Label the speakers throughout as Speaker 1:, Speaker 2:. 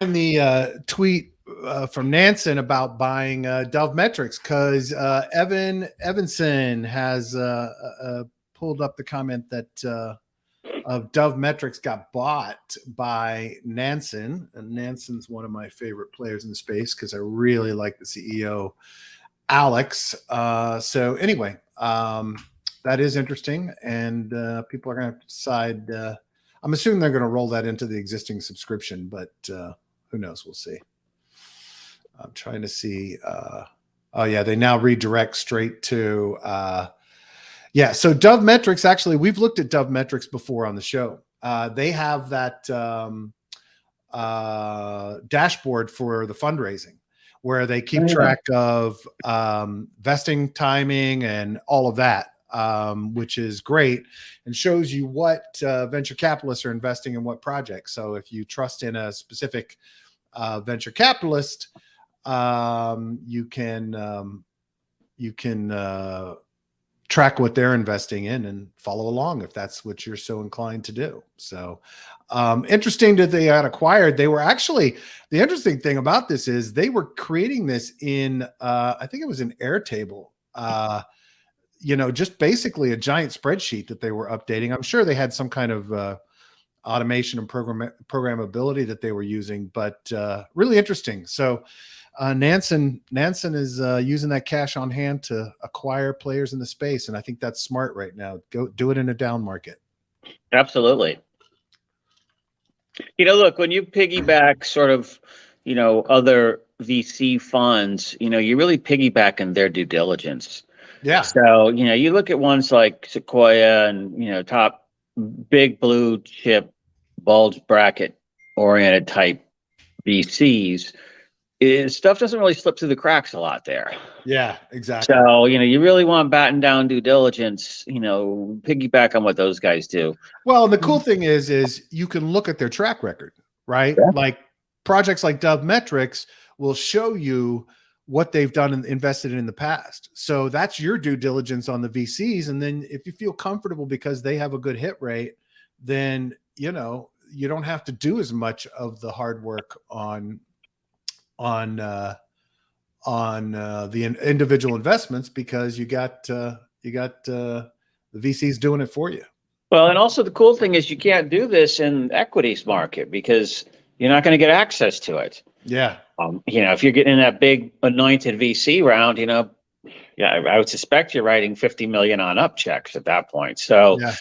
Speaker 1: And the tweet from Nansen about buying Dove Metrics because Evanson has pulled up the comment that of Dove Metrics got bought by Nansen, and Nansen's one of my favorite players in the space because I really like the CEO Alex. So anyway, that is interesting, and people are going to have to decide. I'm assuming they're going to roll that into the existing subscription, but who knows? We'll see. I'm trying to see. Oh yeah, they now redirect straight to. Yeah, so Dove Metrics. Actually, we've looked at Dove Metrics before on the show. They have that dashboard for the fundraising, where they keep track of vesting timing and all of that, which is great, and shows you what venture capitalists are investing in what projects. So if you trust in a specific venture capitalist, you can track what they're investing in and follow along if that's what you're so inclined to do. So interesting that they got acquired. They were actually, the interesting thing about this is they were creating this in I think it was an Airtable, just basically a giant spreadsheet that they were updating. I'm sure they had some kind of automation and programmability that they were using, but really interesting. So Nansen is using that cash on hand to acquire players in the space, and I think that's smart right now. Go do it in a down market.
Speaker 2: Absolutely. Look, when you piggyback sort of, other VC funds, you're really piggybacking their due diligence.
Speaker 1: Yeah.
Speaker 2: So, you look at ones like Sequoia and, top big blue chip, bulge bracket oriented type VCs, stuff doesn't really slip through the cracks a lot there.
Speaker 1: Yeah, exactly.
Speaker 2: So, you really want to batten down due diligence, piggyback on what those guys do.
Speaker 1: Well, the cool thing is you can look at their track record, right? Yeah. Like projects like Dove Metrics will show you what they've done and invested in the past. So that's your due diligence on the VCs. And then if you feel comfortable because they have a good hit rate, then, you don't have to do as much of the hard work on the individual investments because you got the VCs doing it for you.
Speaker 2: Well, and also the cool thing is you can't do this in equities market because you're not going to get access to it.
Speaker 1: Yeah.
Speaker 2: If you're getting in that big anointed VC round, I would suspect you're writing 50 million on up checks at that point. So,
Speaker 1: yeah.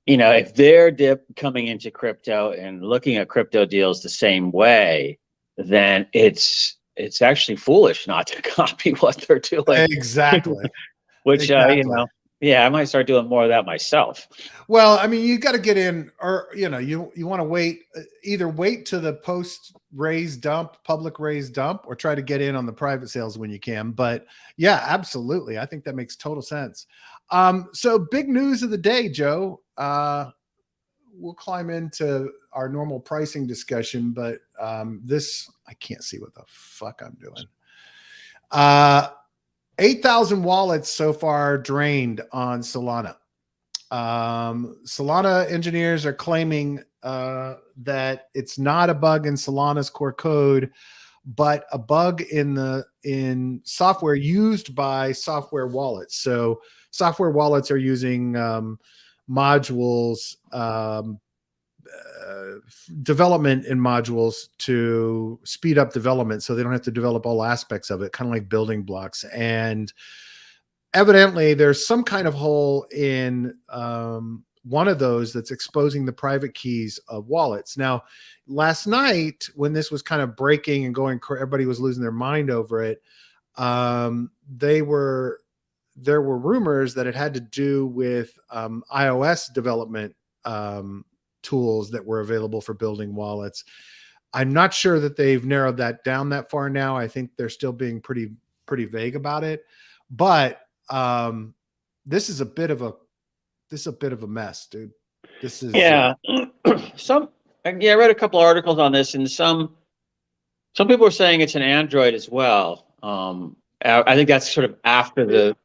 Speaker 2: If they're coming into crypto and looking at crypto deals the same way, then it's actually foolish not to copy what they're doing.
Speaker 1: Exactly.
Speaker 2: Which, exactly. I might start doing more of that myself.
Speaker 1: Well, I mean, you got to get in, or, you want to wait to the post raise dump, public raise dump, or try to get in on the private sales when you can. But yeah, absolutely. I think that makes total sense. So big news of the day, Joe. We'll climb into our normal pricing discussion, but this, I can't see what the fuck I'm doing. 8,000 wallets so far drained on Solana. Solana engineers are claiming that it's not a bug in Solana's core code, but a bug in software used by software wallets. So software wallets are using modules, development in modules to speed up development so they don't have to develop all aspects of it, kind of like building blocks. And evidently there's some kind of hole in one of those that's exposing the private keys of wallets. Now, last night when this was kind of breaking and going, everybody was losing their mind over it. There were rumors that it had to do with iOS development tools that were available for building wallets. I'm not sure that they've narrowed that down that far now. I think they're still being pretty vague about it. But this is a bit of a mess, dude. This is
Speaker 2: I read a couple articles on this, and some people are saying it's an Android as well. I think that's sort of after the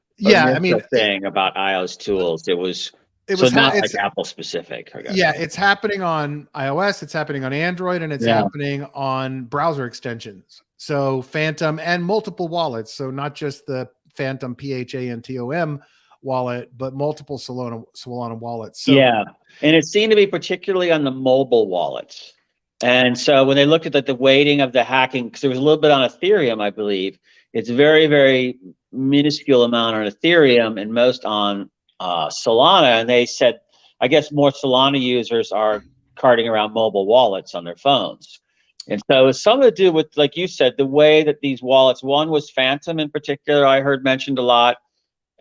Speaker 2: thing about iOS tools. It was
Speaker 1: It
Speaker 2: So
Speaker 1: was
Speaker 2: not like Apple specific, I guess.
Speaker 1: Yeah, it's happening on iOS, it's happening on Android, and it's happening on browser extensions. So Phantom and multiple wallets. So not just the Phantom PHANTOM wallet, but multiple Solana wallets. So
Speaker 2: yeah, and it seemed to be particularly on the mobile wallets. And so when they looked at the weighting of the hacking, because there was a little bit on Ethereum, I believe, it's very, very minuscule amount on Ethereum and most on Solana. And they said, I guess more Solana users are carting around mobile wallets on their phones. And so it's something to do with, like you said, the way that these wallets, one was Phantom in particular, I heard mentioned a lot.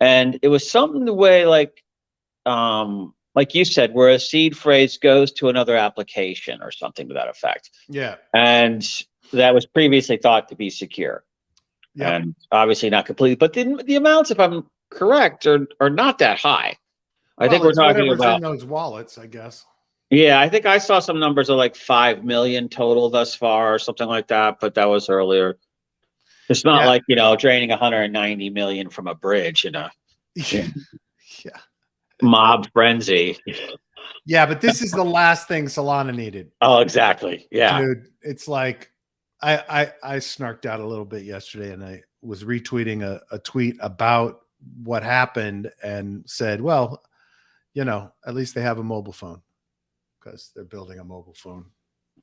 Speaker 2: And it was something the way like you said, where a seed phrase goes to another application or something to that effect.
Speaker 1: yeah.
Speaker 2: And that was previously thought to be secure.
Speaker 1: Yep.
Speaker 2: And obviously not completely, but the amounts, if I'm correct, are not that high. I think we're talking about
Speaker 1: in those wallets, I guess.
Speaker 2: Yeah, I think I saw some numbers of like 5 million total thus far or something like that, but that was earlier. It's not like, draining 190 million from a bridge in a mob frenzy.
Speaker 1: Yeah, but this is the last thing Solana needed.
Speaker 2: Oh, exactly. Yeah.
Speaker 1: Dude, it's like I snarked out a little bit yesterday, and I was retweeting a tweet about what happened and said, well, at least they have a mobile phone because they're building a mobile phone.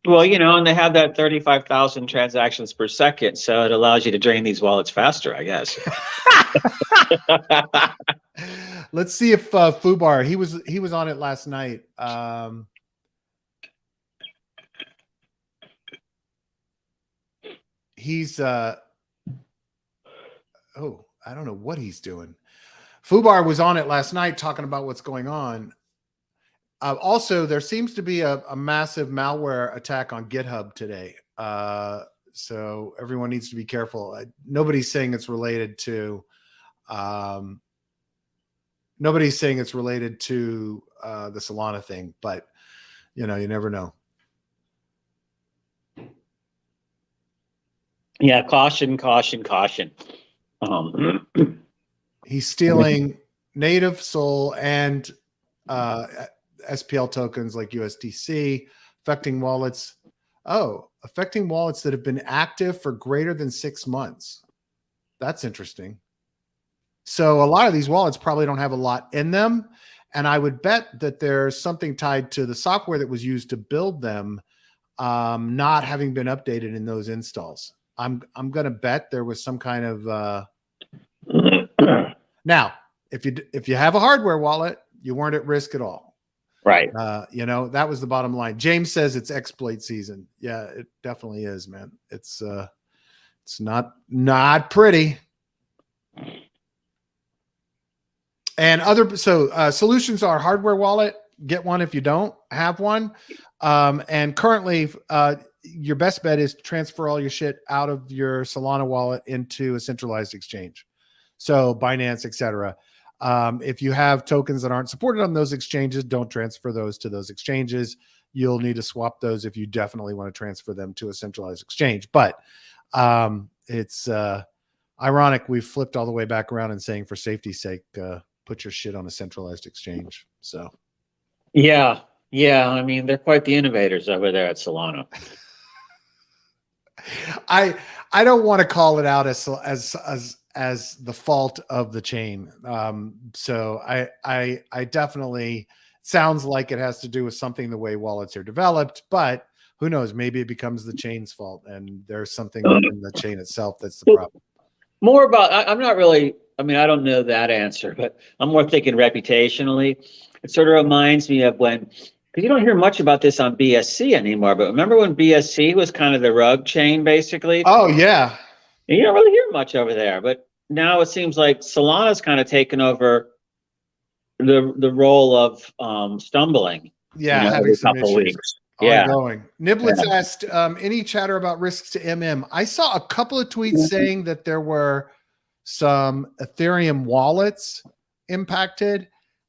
Speaker 2: Well, and they have that 35,000 transactions per second, so it allows you to drain these wallets faster, I guess.
Speaker 1: Let's see if Fubar, he was on it last night. He's I don't know what he's doing. Fubar was on it last night talking about what's going on. Also, there seems to be a massive malware attack on GitHub today. So everyone needs to be careful. Nobody's saying it's related to the Solana thing, but you never know.
Speaker 2: Yeah, caution.
Speaker 1: He's stealing native Sol and SPL tokens like USDC, affecting wallets. Oh, affecting wallets that have been active for greater than 6 months. That's interesting. So a lot of these wallets probably don't have a lot in them. And I would bet that there's something tied to the software that was used to build them not having been updated in those installs. I'm going to bet there was some kind of now, if you have a hardware wallet, you weren't at risk at all.
Speaker 2: Right.
Speaker 1: That was the bottom line. James says it's exploit season. Yeah, it definitely is, man. It's not pretty. And solutions are hardware wallet. Get one if you don't have one. And currently, your best bet is to transfer all your shit out of your Solana wallet into a centralized exchange. So Binance, etc. If you have tokens that aren't supported on those exchanges, don't transfer those to those exchanges. You'll need to swap those if you definitely want to transfer them to a centralized exchange. But it's ironic we've flipped all the way back around and saying for safety's sake, put your shit on a centralized exchange. So
Speaker 2: yeah. I mean, they're quite the innovators over there at Solana.
Speaker 1: I don't want to call it out as the fault of the chain. So I definitely sounds like it has to do with something the way wallets are developed, but who knows? Maybe it becomes the chain's fault, and there's something in the chain itself that's the problem.
Speaker 2: More about, I'm not really, I mean, I don't know that answer, but I'm more thinking reputationally. It sort of reminds me of when, because you don't hear much about this on BSC anymore, but remember when BSC was kind of the rug chain, basically?
Speaker 1: Oh, yeah.
Speaker 2: And you don't really hear much over there, but now it seems like Solana's kind of taken over the role of stumbling.
Speaker 1: Yeah,
Speaker 2: every couple weeks.
Speaker 1: Ongoing. Niblets asked, any chatter about risks to MM? I saw a couple of tweets saying that there were some Ethereum wallets impacted.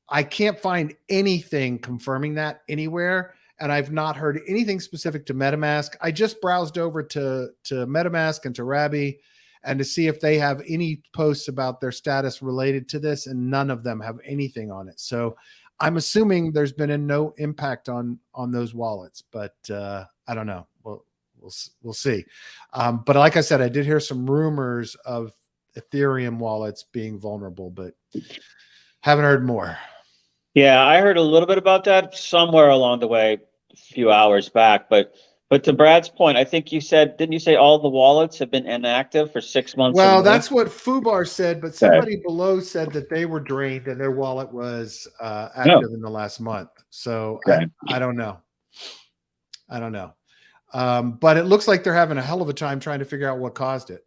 Speaker 1: I can't find anything confirming that anywhere, and I've not heard anything specific to MetaMask. I just browsed over to MetaMask and to Rabby and to see if they have any posts about their status related to this, and none of them have anything on it. So I'm assuming there's been no impact on those wallets, but I don't know. We'll see. But like I said, I did hear some rumors of Ethereum wallets being vulnerable, but haven't heard more.
Speaker 2: Yeah, I heard a little bit about that somewhere along the way, a few hours back. But to Brad's point, I think you said, didn't you say all the wallets have been inactive for 6 months?
Speaker 1: Well,
Speaker 2: or more?
Speaker 1: that's what Fubar said, but somebody below said that they were drained and their wallet was active in the last month. So I don't know. I don't know. But it looks like they're having a hell of a time trying to figure out what caused it.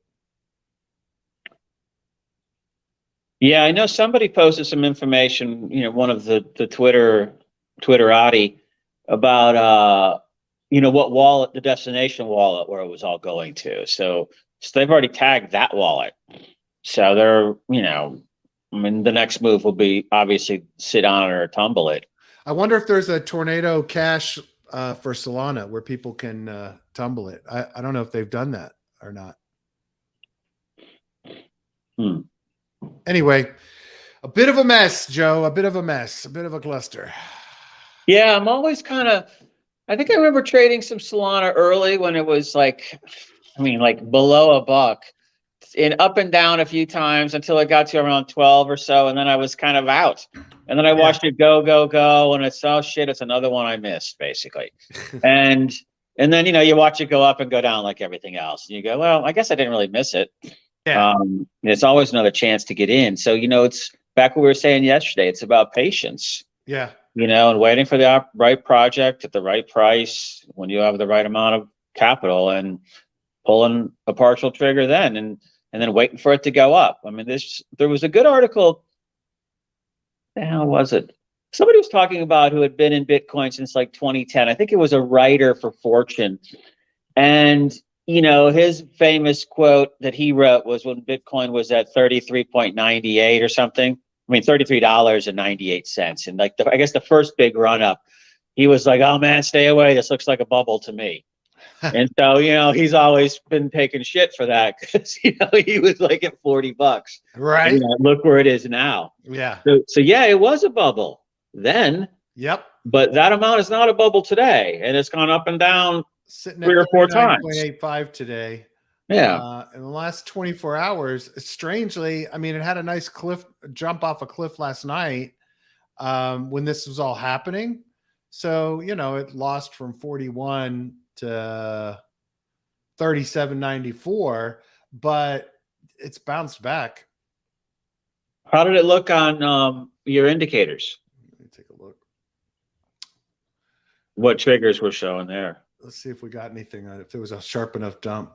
Speaker 2: Yeah, I know somebody posted some information, one of the Twitterati about what wallet, the destination wallet where it was all going to. So they've already tagged that wallet. So they're, I mean, the next move will be obviously sit on it or tumble it.
Speaker 1: I wonder if there's a tornado cash for Solana where people can tumble it. I don't know if they've done that or not. Anyway, a bit of a mess, Joe. A bit of a mess. A bit of a cluster.
Speaker 2: Yeah, I'm always I think I remember trading some Solana early when it was like below $1, and up and down a few times until it got to around 12 or so, and then I was kind of out. And then I watched it go, and it's, oh shit, it's another one I missed, basically. and then you watch it go up and go down like everything else. And you go, well, I guess I didn't really miss it.
Speaker 1: Yeah.
Speaker 2: It's always another chance to get in. So, it's back what we were saying yesterday. It's about patience.
Speaker 1: Yeah.
Speaker 2: And waiting for the right project at the right price when you have the right amount of capital, and pulling a partial trigger then, and then waiting for it to go up. I mean, there was a good article. The hell was it? Somebody was talking about who had been in Bitcoin since like 2010. I think it was a writer for Fortune. And his famous quote that he wrote was when Bitcoin was at 33.98 or something. I mean, $33.98. And I guess the first big run up, he was like, oh man, stay away. This looks like a bubble to me. And so, he's always been taking shit for that because, he was like at $40.
Speaker 1: Right.
Speaker 2: And, look where it is now.
Speaker 1: Yeah.
Speaker 2: So yeah, it was a bubble then.
Speaker 1: Yep.
Speaker 2: But that amount is not a bubble today. And it's gone up and down
Speaker 1: sitting
Speaker 2: 3 or 4 times.
Speaker 1: 39.85 today.
Speaker 2: Yeah.
Speaker 1: In the last 24 hours, strangely, I mean, it had a nice jump off a cliff last night when this was all happening. So, it lost from 41 to 37.94, but it's bounced back.
Speaker 2: How did it look on your indicators?
Speaker 1: Let me take a look.
Speaker 2: What triggers were showing there?
Speaker 1: Let's see if we got anything on it. If there was a sharp enough dump.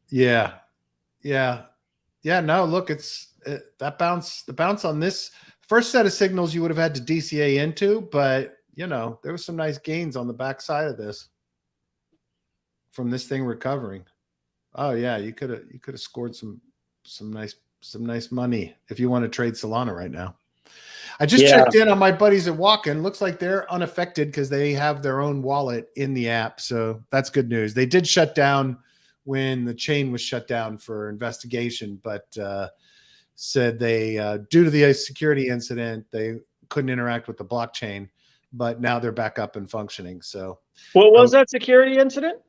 Speaker 1: Yeah. No, look, the bounce on this first set of signals you would have had to DCA into, but there was some nice gains on the backside of this from this thing recovering. Oh yeah, you could have scored some nice money if you want to trade Solana right now. I just checked in on my buddies at Walken. Looks like they're unaffected because they have their own wallet in the app. So that's good news. They did shut down when the chain was shut down for investigation, but said they, due to the security incident, they couldn't interact with the blockchain, but now they're back up and functioning. So
Speaker 2: what was that security incident?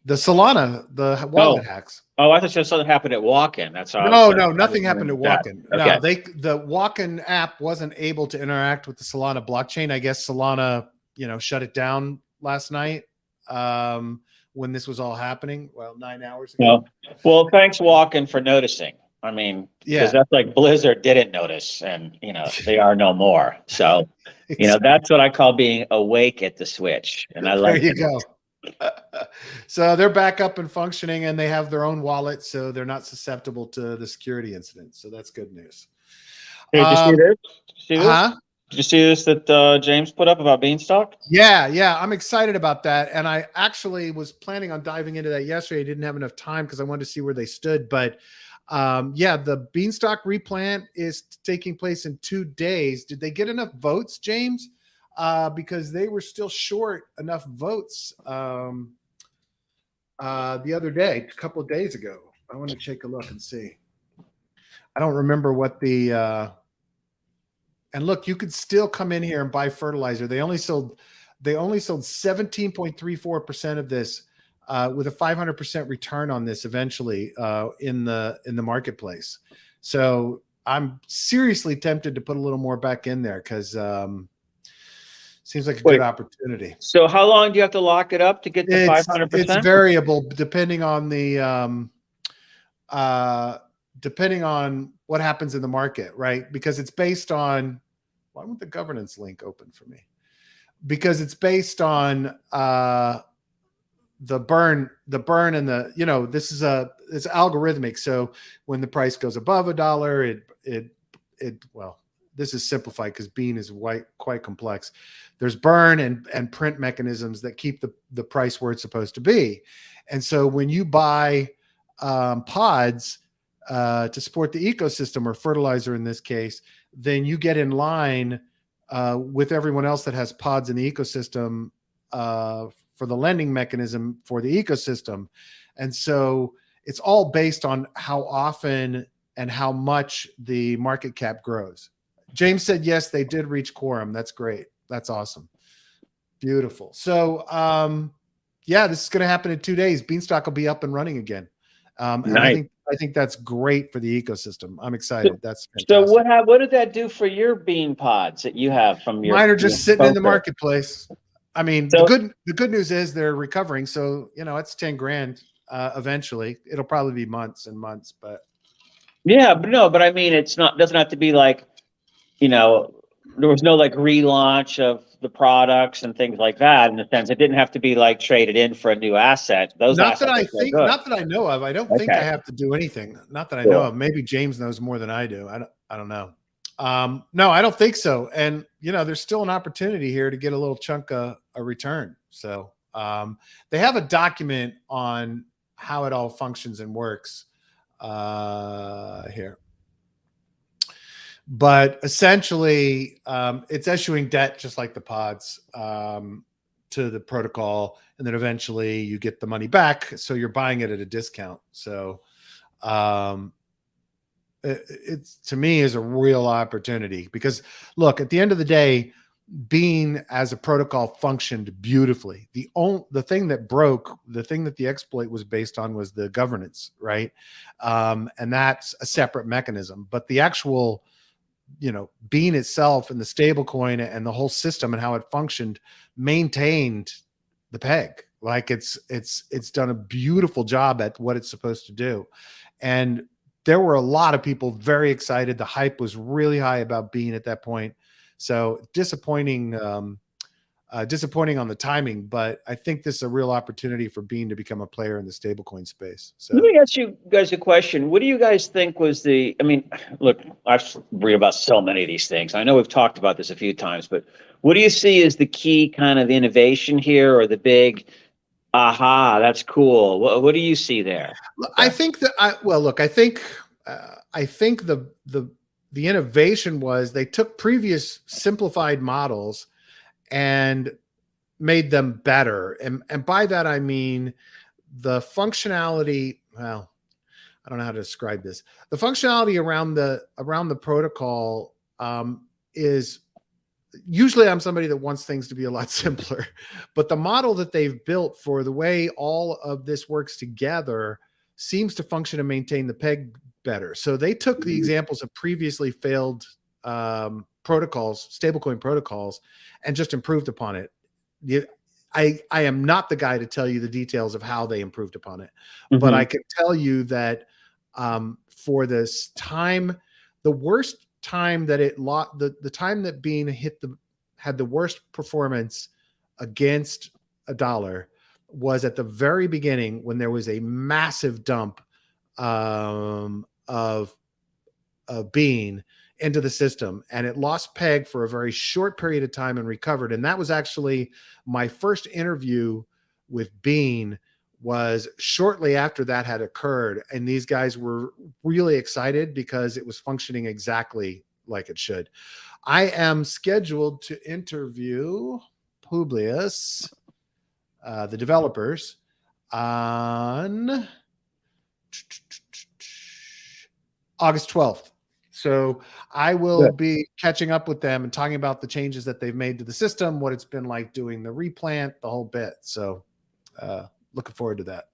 Speaker 1: The Solana, the wallet hacks.
Speaker 2: Oh, I thought something happened at Walken. That's how.
Speaker 1: No, nothing happened at Walken. Okay. No, the Walken app wasn't able to interact with the Solana blockchain. I guess Solana, shut it down last night when this was all happening. Well, 9 hours ago.
Speaker 2: Well, thanks Walken for noticing. I mean, because that's like Blizzard didn't notice, and they are no more. So, that's what I call being awake at the switch. And I like.
Speaker 1: There you go. So they're back up and functioning, and they have their own wallet, so they're not susceptible to the security incident. So that's good news.
Speaker 2: Hey, did you see this?
Speaker 1: Huh?
Speaker 2: Did you see this that James put up about Beanstalk?
Speaker 1: Yeah, I'm excited about that, and I actually was planning on diving into that yesterday. I didn't have enough time because I wanted to see where they stood, but the Beanstalk replant is taking place in 2 days. Did they get enough votes, James? Because they were still short enough votes the other day, a couple of days ago. I want to take a look and see. I don't remember what the And look, you could still come in here and buy fertilizer. They only sold 17.34% of this with a 500% return on this eventually in the marketplace. So I'm seriously tempted to put a little more back in there because seems like a good opportunity.
Speaker 2: So how long do you have to lock it up to get the 500%?
Speaker 1: It's variable depending on the depending on what happens in the market, right? Because it's based on, why won't the governance link open for me? Because it's based on the burn and the, you know, this is it's algorithmic. So when the price goes above $1, well, this is simplified because Bean is quite complex. There's burn and print mechanisms that keep the price where it's supposed to be. And so when you buy pods to support the ecosystem, or fertilizer in this case, then you get in line with everyone else that has pods in the ecosystem for the lending mechanism for the ecosystem. And so it's all based on how often and how much the market cap grows. James said, yes, they did reach quorum. That's great. That's awesome. Beautiful. So yeah, this is going to happen in 2 days. Beanstalk will be up and running again. And
Speaker 2: Nice.
Speaker 1: I think that's great for the ecosystem. I'm excited. That's
Speaker 2: so
Speaker 1: fantastic.
Speaker 2: what did that do for your bean pods that you have from your?
Speaker 1: Mine are just sitting in the
Speaker 2: poker?
Speaker 1: marketplace. I mean,
Speaker 2: So,
Speaker 1: the good news is they're recovering. So, you know, it's 10 grand eventually. It'll probably be months and months, but
Speaker 2: yeah, but no, but I mean, it's not, doesn't have to be like, you know, there was no like relaunch of the products and things like that, in the sense it didn't have to be like traded in for a new asset. Those
Speaker 1: not that
Speaker 2: assets are still good.
Speaker 1: not that I know of. I don't think I have to do anything. Not that I know of. Maybe James knows more than I do. I don't know. No, I don't think so. And you know, there's still an opportunity here to get a little chunk of a return. So they have a document on how it all functions and works here. But essentially, it's issuing debt just like the pods to the protocol, and then eventually you get the money back. So you're buying it at a discount. So it's, to me, is a real opportunity because, look, at the end of the day, Bean as a protocol functioned beautifully. The thing that broke, the thing that the exploit was based on, was the governance, right? And that's a separate mechanism. But the actual, you know, Bean itself and the stable coin and the whole system and how it functioned maintained the peg. Like it's done a beautiful job at what it's supposed to do. And there were a lot of people very excited. The hype was really high about Bean at that point. So disappointing disappointing on the timing, but I think this is a real opportunity for Bean to become a player in the stablecoin space. So
Speaker 2: let me ask you guys a question. What do you guys think was the, I mean, look, I've read about so many of these things. I know we've talked about this a few times, but what do you see as the key kind of innovation here, or the big, aha, that's cool? What do you see there?
Speaker 1: I think that, I think the innovation was they took previous simplified models and made them better. And by that, I mean the functionality. Well, I don't know how to describe this. The functionality around the protocol is, usually I'm somebody that wants things to be a lot simpler, but the model that they've built for the way all of this works together seems to function and maintain the peg better. So they took the examples of previously failed protocols, stablecoin protocols, and just improved upon it. I am not the guy to tell you the details of how they improved upon it, but I can tell you that for this time, the worst time that it the time that Bean had the worst performance against a dollar was at the very beginning, when there was a massive dump of Bean into the system, and it lost peg for a very short period of time and recovered. And that was actually my first interview with Bean, was shortly after that had occurred. And these guys were really excited because it was functioning exactly like it should. I am scheduled to interview Publius, the developers, on August 12th. So I will be catching up with them and talking about the changes that they've made to the system, what it's been like doing the replant, the whole bit. So looking forward to that.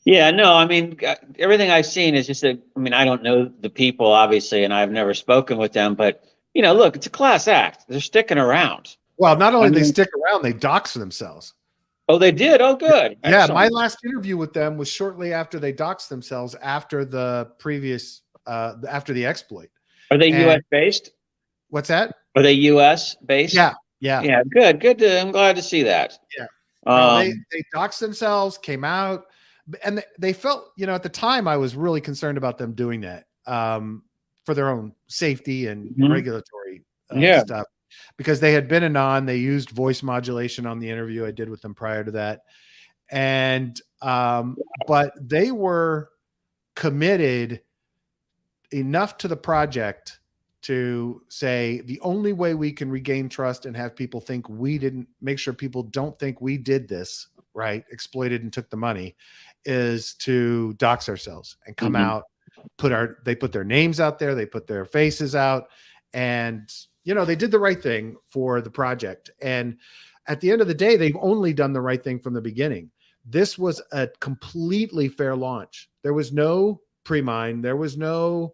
Speaker 2: Yeah, no, I mean, everything I've seen is just I mean, I don't know the people, obviously, and I've never spoken with them, but, look, it's a class act. They're sticking around.
Speaker 1: Well, not only they stick around, they dox themselves.
Speaker 2: Oh, they did? Oh, good.
Speaker 1: Yeah,
Speaker 2: Excellent.
Speaker 1: my last interview with them was shortly after they doxed themselves after the previous, after the exploit.
Speaker 2: Are they U.S. based?
Speaker 1: What's that?
Speaker 2: Are they U.S. based?
Speaker 1: Yeah.
Speaker 2: Yeah, good. I'm glad to see that.
Speaker 1: Yeah. No, they doxed themselves, came out, and they felt, at the time I was really concerned about them doing that for their own safety and regulatory stuff, because they had been anon. They used voice modulation on the interview I did with them prior to that. And but they were committed enough to the project to say the only way we can regain trust and have people think make sure people don't think we did this, right, exploited and took the money, is to dox ourselves and come out, they put their names out there, they put their faces out, and they did the right thing for the project. And at the end of the day, they've only done the right thing from the beginning. This was a completely fair launch. There was no pre-mine, there was no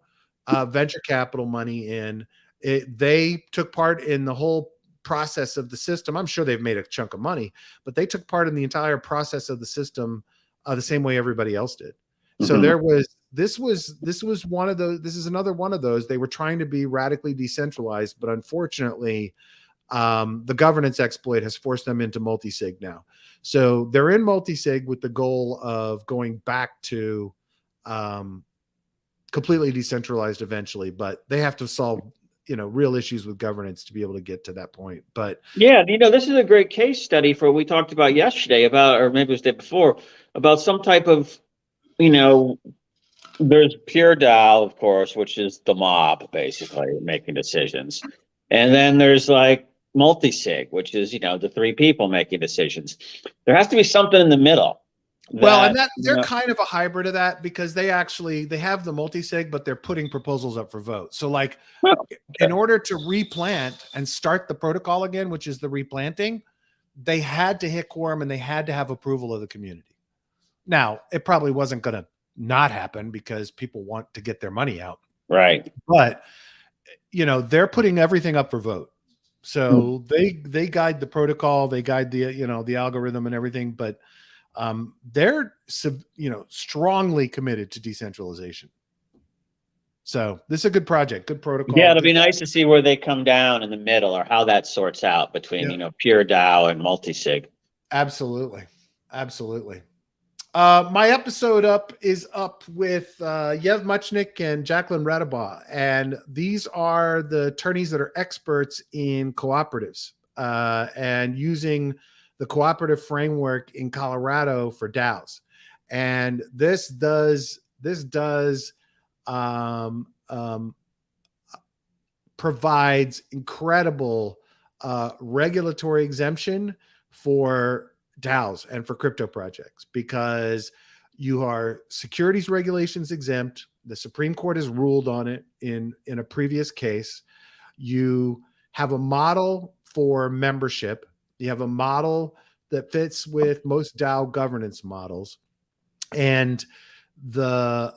Speaker 1: venture capital money in it. They took part in the whole process of the system. I'm sure they've made a chunk of money, but they took part in the entire process of the system the same way everybody else did. So this was one of those. This is another one of those. They were trying to be radically decentralized, but unfortunately, the governance exploit has forced them into multi-sig now. So they're in multi-sig with the goal of going back to completely decentralized eventually, but they have to solve, real issues with governance to be able to get to that point. But
Speaker 2: yeah, this is a great case study for what we talked about yesterday or maybe it was the day before, about some type of, there's pure DAO, of course, which is the mob basically making decisions. And then there's like multi-sig, which is, the three people making decisions. There has to be something in the middle.
Speaker 1: And they're kind of a hybrid of that, because they have the multi-sig, but they're putting proposals up for vote. So like in order to replant and start the protocol again, which is the replanting, they had to hit quorum and they had to have approval of the community. Now, it probably wasn't going to not happen because people want to get their money out.
Speaker 2: Right.
Speaker 1: But, they're putting everything up for vote. So they guide the protocol, they guide the, the algorithm and everything, but they're, strongly committed to decentralization. So this is a good project, good protocol.
Speaker 2: Yeah, it'll be nice to see where they come down in the middle, or how that sorts out between, pure DAO and multi-sig.
Speaker 1: Absolutely. Absolutely. My episode is up with Yev Muchnik and Jacqueline Radabaugh, and these are the attorneys that are experts in cooperatives and using the cooperative framework in Colorado for DAOs. And this provides incredible regulatory exemption for DAOs and for crypto projects, because you are securities regulations exempt. The Supreme Court has ruled on it in a previous case. You have a model for membership. You have a model that fits with most DAO governance models, and the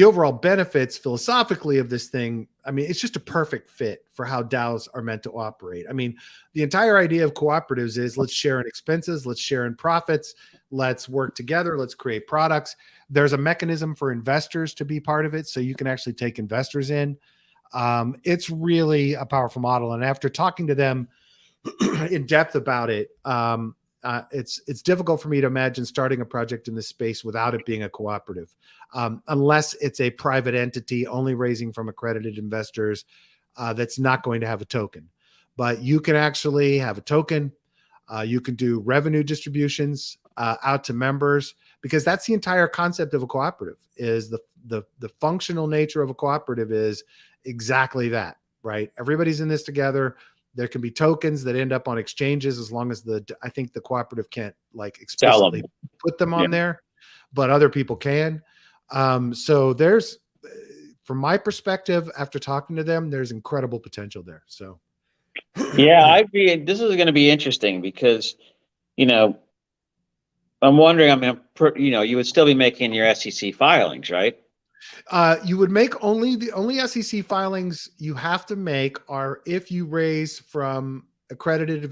Speaker 1: overall benefits philosophically of this thing, I mean, it's just a perfect fit for how DAOs are meant to operate. I mean, the entire idea of cooperatives is let's share in expenses, let's share in profits, let's work together, let's create products. There's a mechanism for investors to be part of it, so you can actually take investors in. It's really a powerful model, and after talking to them in depth about it, it's difficult for me to imagine starting a project in this space without it being a cooperative, unless it's a private entity only raising from accredited investors that's not going to have a token. But you can actually have a token. You can do revenue distributions out to members, because that's the entire concept of a cooperative. Is the functional nature of a cooperative is exactly that, right? Everybody's in this together. There can be tokens that end up on exchanges, as long as I think the cooperative can't like explicitly put them on there, but other people can. So from my perspective, after talking to them, there's incredible potential there. So
Speaker 2: Yeah, this is going to be interesting because, you know, I'm wondering, I mean, you would still be making your SEC filings, right?
Speaker 1: You would make the only SEC filings you have to make are if you raise from accredited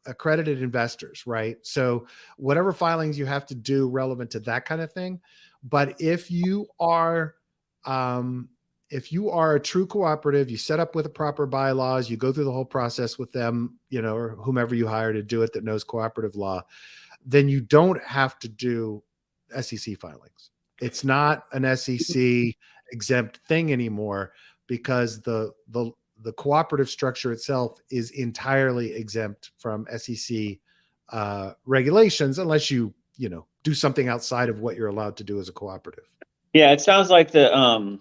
Speaker 1: accredited investors, right? So whatever filings you have to do relevant to that kind of thing. But if you are a true cooperative, you set up with the proper bylaws, you go through the whole process with them, or whomever you hire to do it that knows cooperative law, then you don't have to do SEC filings. It's not an SEC exempt thing anymore because the cooperative structure itself is entirely exempt from SEC regulations, unless you do something outside of what you're allowed to do as a cooperative.
Speaker 2: Yeah, it sounds like the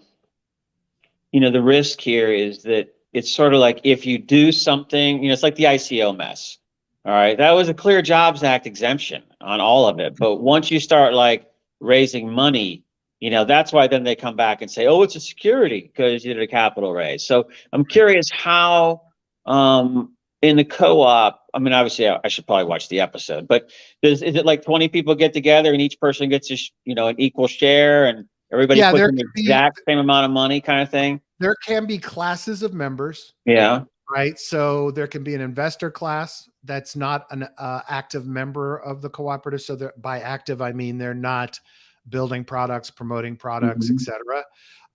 Speaker 2: risk here is that it's sort of like if you do something, it's like the ICO mess. All right, that was a Clear Jobs Act exemption on all of it, but once you start like raising money, that's why then they come back and say, oh, it's a security because you did a capital raise. So I'm curious how in the co-op, I mean, obviously I should probably watch the episode, but is it like 20 people get together and each person gets an equal share and everybody puts in the exact same amount of money kind of thing?
Speaker 1: There can be classes of members.
Speaker 2: Yeah.
Speaker 1: Right. So there can be an investor class that's not an active member of the cooperative. So by active, I mean they're not building products, promoting products, etc.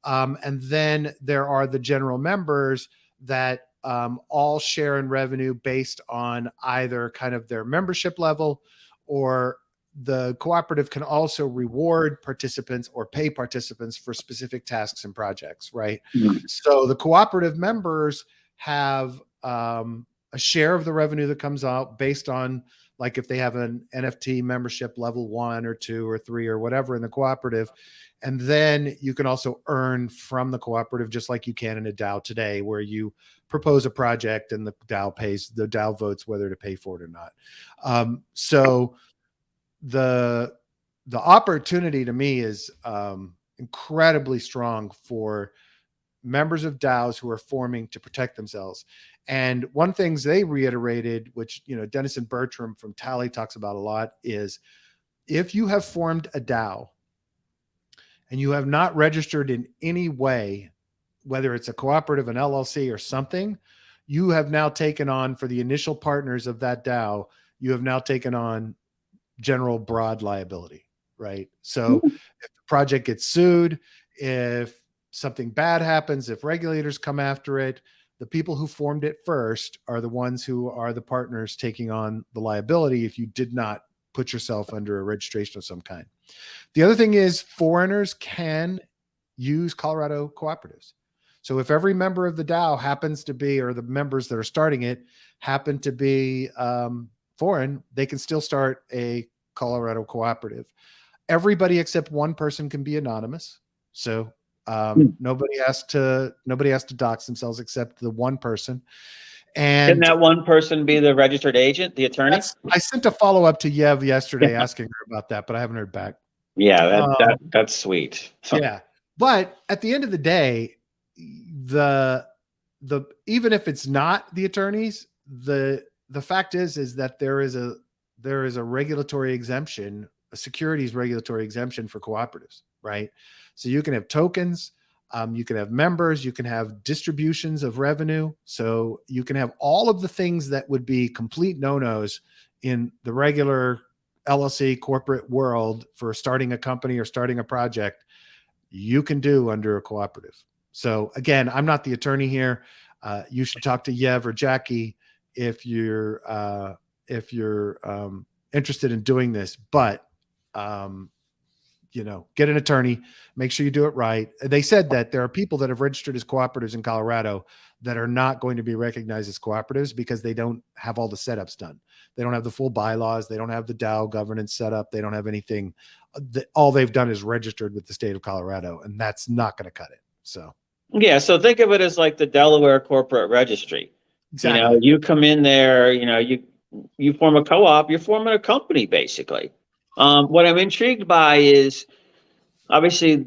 Speaker 1: And then there are the general members that all share in revenue based on either kind of their membership level, or the cooperative can also reward participants or pay participants for specific tasks and projects. Right. So the cooperative members have a share of the revenue that comes out based on, like, if they have an NFT membership level 1 or 2 or 3 or whatever in the cooperative. And then you can also earn from the cooperative, just like you can in a DAO today, where you propose a project and the DAO votes whether to pay for it or not. So the opportunity to me is incredibly strong for members of DAOs who are forming to protect themselves. And one things they reiterated, which, Denison Bertram from Tally talks about a lot, is if you have formed a DAO and you have not registered in any way, whether it's a cooperative, an LLC or something, you have now taken on, for the initial partners of that DAO, you have now taken on general broad liability, right? So if the project gets sued, if something bad happens, if regulators come after it, the people who formed it first are the ones who are the partners taking on the liability if you did not put yourself under a registration of some kind. The other thing is foreigners can use Colorado cooperatives. So if every member of the DAO happens to be, or the members that are starting it happen to be foreign, they can still start a Colorado cooperative. Everybody except one person can be anonymous. So nobody has to dox themselves except the one person. And
Speaker 2: can that one person be the registered agent, the attorney?
Speaker 1: I sent a follow-up to Yev yesterday asking her about that, but I haven't heard back.
Speaker 2: Yeah, that's sweet.
Speaker 1: Yeah. But at the end of the day, the even if it's not the attorneys, the fact is that there is a regulatory exemption, a securities regulatory exemption for cooperatives, right? So you can have tokens, you can have members, you can have distributions of revenue. So you can have all of the things that would be complete no-nos in the regular LLC corporate world for starting a company or starting a project, you can do under a cooperative. So again, I'm not the attorney here. You should talk to Yev or Jackie if you're interested in doing this, but get an attorney, make sure you do it right. They said that there are people that have registered as cooperatives in Colorado that are not going to be recognized as cooperatives because they don't have all the setups done. They don't have the full bylaws. They don't have the DAO governance set up. They don't have anything. All they've done is registered with the state of Colorado, and that's not going to cut it. So,
Speaker 2: yeah. So think of it as like the Delaware corporate registry.
Speaker 1: Exactly.
Speaker 2: You come in there, you form a co-op, you're forming a company basically. What I'm intrigued by is obviously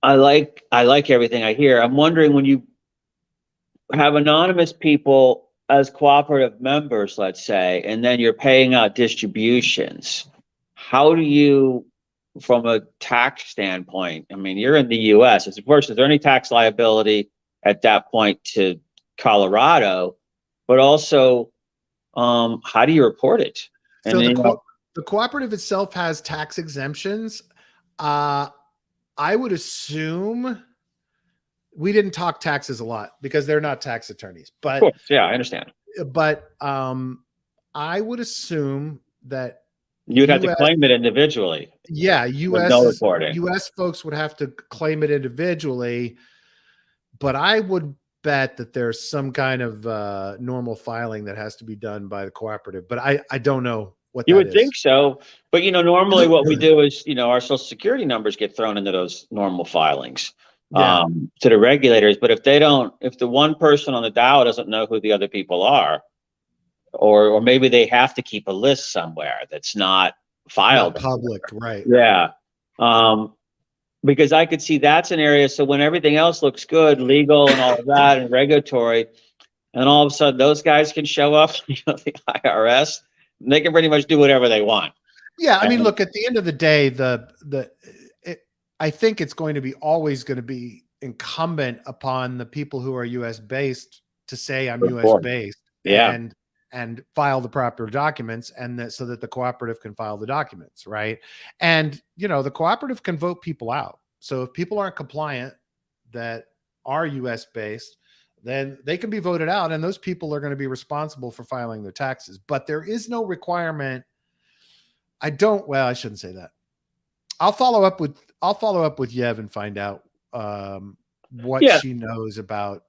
Speaker 2: I like everything I hear. I'm wondering, when you have anonymous people as cooperative members, let's say, and then you're paying out distributions, how do you, from a tax standpoint, I mean, you're in the US, of course, is there any tax liability at that point to Colorado? But also, how do you report it? And
Speaker 1: So
Speaker 2: then,
Speaker 1: the cooperative itself has tax exemptions. I would assume we didn't talk taxes a lot because they're not tax attorneys,
Speaker 2: of course, yeah, I understand.
Speaker 1: but I would assume that
Speaker 2: You'd have to
Speaker 1: US,
Speaker 2: claim it individually
Speaker 1: yeah,
Speaker 2: with no reporting.
Speaker 1: US folks would have to claim it individually, but I would bet that there's some kind of normal filing that has to be done by the cooperative, but I don't know what
Speaker 2: You
Speaker 1: that
Speaker 2: would
Speaker 1: is.
Speaker 2: think so, but normally what we do is, our social security numbers get thrown into those normal filings,
Speaker 1: Yeah.
Speaker 2: to the regulators. But if the one person on the DAO doesn't know who the other people are, or maybe they have to keep a list somewhere that's not filed,
Speaker 1: Not public, right?
Speaker 2: yeah. Because I could see that's an area. So when everything else looks good, legal and all of that, and regulatory, and all of a sudden those guys can show up, the IRS, and they can pretty much do whatever they want.
Speaker 1: Yeah, I mean, look, at the end of the day, I think it's always going to be incumbent upon the people who are U.S. based to say I'm U.S. based,
Speaker 2: yeah,
Speaker 1: and file the proper documents, and so that the cooperative can file the documents, right? And the cooperative can vote people out. So if people aren't compliant that are U.S. based, then they can be voted out, and those people are going to be responsible for filing their taxes. But there is no requirement. Well, I shouldn't say that. I'll follow up with Yev and find out what she knows about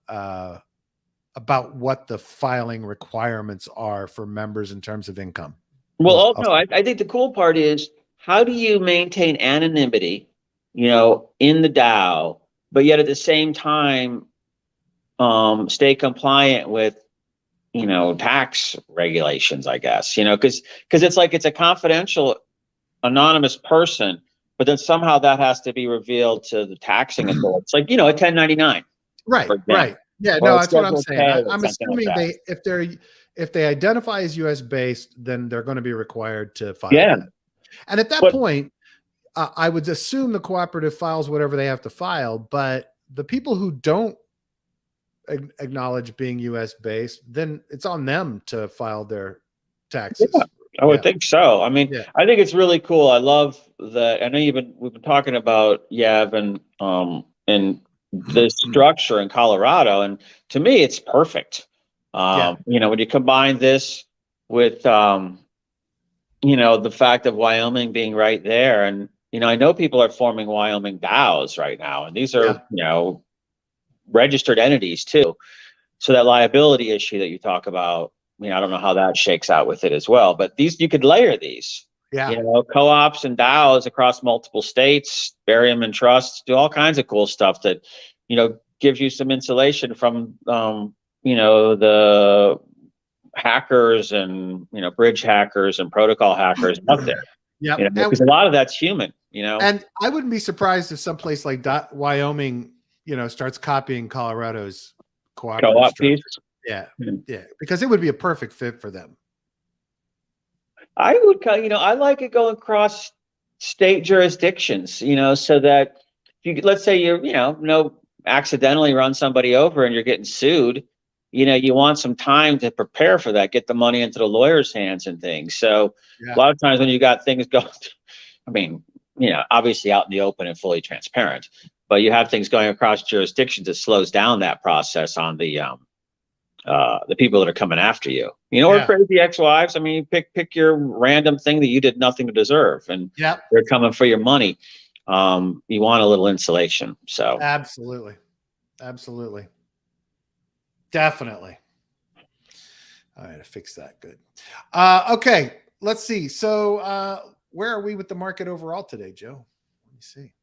Speaker 1: what the filing requirements are for members in terms of income.
Speaker 2: Well, I think the cool part is, how do you maintain anonymity, in the DAO, but yet at the same time, stay compliant with, tax regulations, I guess, because it's a confidential, anonymous person, but then somehow that has to be revealed to the taxing authorities. It's like, a 1099.
Speaker 1: Right. Right. Yeah, no, that's what I'm saying. I'm assuming if they identify as US based, then they're going to be required to file that. And at that point, I would assume the cooperative files whatever they have to file, but the people who don't acknowledge being US based, then it's on them to file their taxes.
Speaker 2: Yeah, I would think so. I mean, I think it's really cool. I love that. I know we've been talking about Yev and the structure in Colorado, and to me, it's perfect. When you combine this with the fact of Wyoming being right there, and I know people are forming Wyoming DAOs right now, and these are registered entities too. So that liability issue that you talk about, I don't know how that shakes out with it as well, but you could layer these. Co-ops and DAOs across multiple states, bury them in trusts, do all kinds of cool stuff that, gives you some insulation from, the hackers and, bridge hackers and protocol hackers out there. Yeah, because a lot of that's human,
Speaker 1: And I wouldn't be surprised if someplace like Wyoming, starts copying Colorado's co-op piece. Yeah, because it would be a perfect fit for them.
Speaker 2: I would, I like it going across state jurisdictions, so that let's say you're, accidentally run somebody over and you're getting sued, you want some time to prepare for that, get the money into the lawyer's hands and things. So a lot of times when you got things going, I mean, obviously out in the open and fully transparent, but you have things going across jurisdictions, it slows down that process on the people that are coming after you, or crazy ex-wives. I mean, pick your random thing that you did nothing to deserve, and they're coming for your money. You want a little insulation. So
Speaker 1: absolutely, definitely. All right, I fixed that. Good. Okay, let's see. So where are we with the market overall today, Joe? Let me see.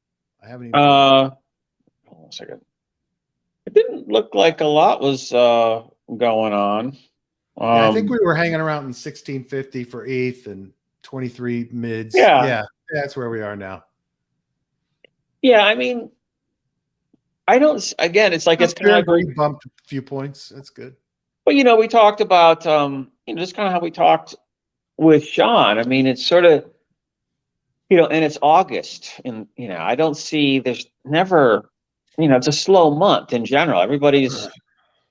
Speaker 1: I haven't even.
Speaker 2: Hold on a second. It didn't look like a lot was going on.
Speaker 1: I think we were hanging around in 1650 for ETH and 23 mids.
Speaker 2: Yeah,
Speaker 1: that's where we are now.
Speaker 2: Yeah, I mean, I don't. Again, it's like it's kind of like
Speaker 1: we bumped a few points. That's good.
Speaker 2: But we talked about just kind of how we talked with Sean. I mean, it's sort of and it's August, and I don't see there's never it's a slow month in general. Everybody's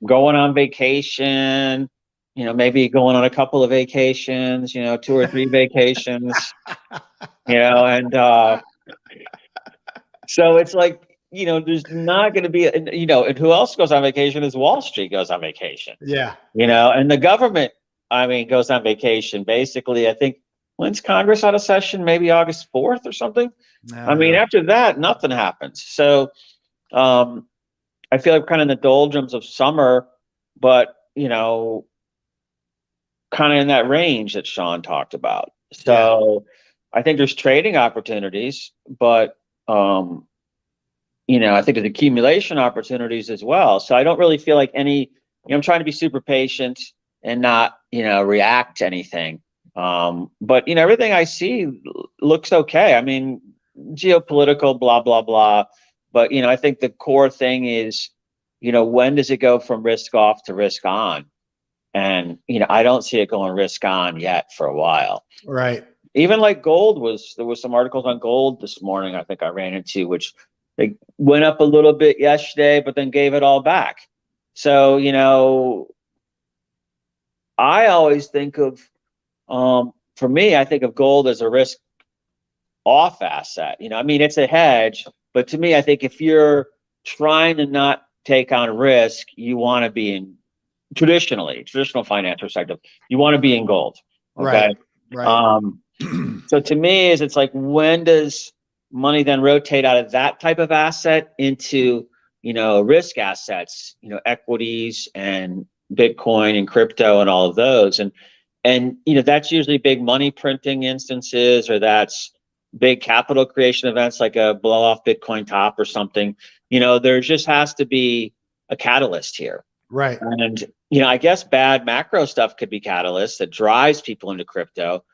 Speaker 2: going on vacation. Maybe going on a couple of vacations. 2 or 3 vacations. And so it's like. There's not going to be, and who else goes on vacation is Wall Street goes on vacation.
Speaker 1: Yeah.
Speaker 2: And the government, goes on vacation. Basically, I think, when's Congress out of session? Maybe August 4th or something. After that, nothing happens. So I feel like we're kind of in the doldrums of summer, but, kind of in that range that Sean talked about. So I think there's trading opportunities, but, I think there's accumulation opportunities as well. So I don't really feel like I'm trying to be super patient and not, react to anything. But, everything I see looks okay. I mean, geopolitical, blah, blah, blah. But, I think the core thing is, when does it go from risk off to risk on? And, I don't see it going risk on yet for a while.
Speaker 1: Right.
Speaker 2: Even like there was some articles on gold this morning, I think I ran into, which they went up a little bit yesterday, but then gave it all back. So, I always think of, for me, I think of gold as a risk off asset. It's a hedge, but to me, I think if you're trying to not take on risk, you want to be in traditional financial sector, you want to be in gold. Okay.
Speaker 1: Right.
Speaker 2: So to me, it's like, when does money then rotate out of that type of asset into, risk assets, equities and Bitcoin and crypto and all of those. And that's usually big money printing instances, or that's big capital creation events like a blow off Bitcoin top or something. There just has to be a catalyst here.
Speaker 1: Right.
Speaker 2: And, I guess bad macro stuff could be catalyst that drives people into crypto,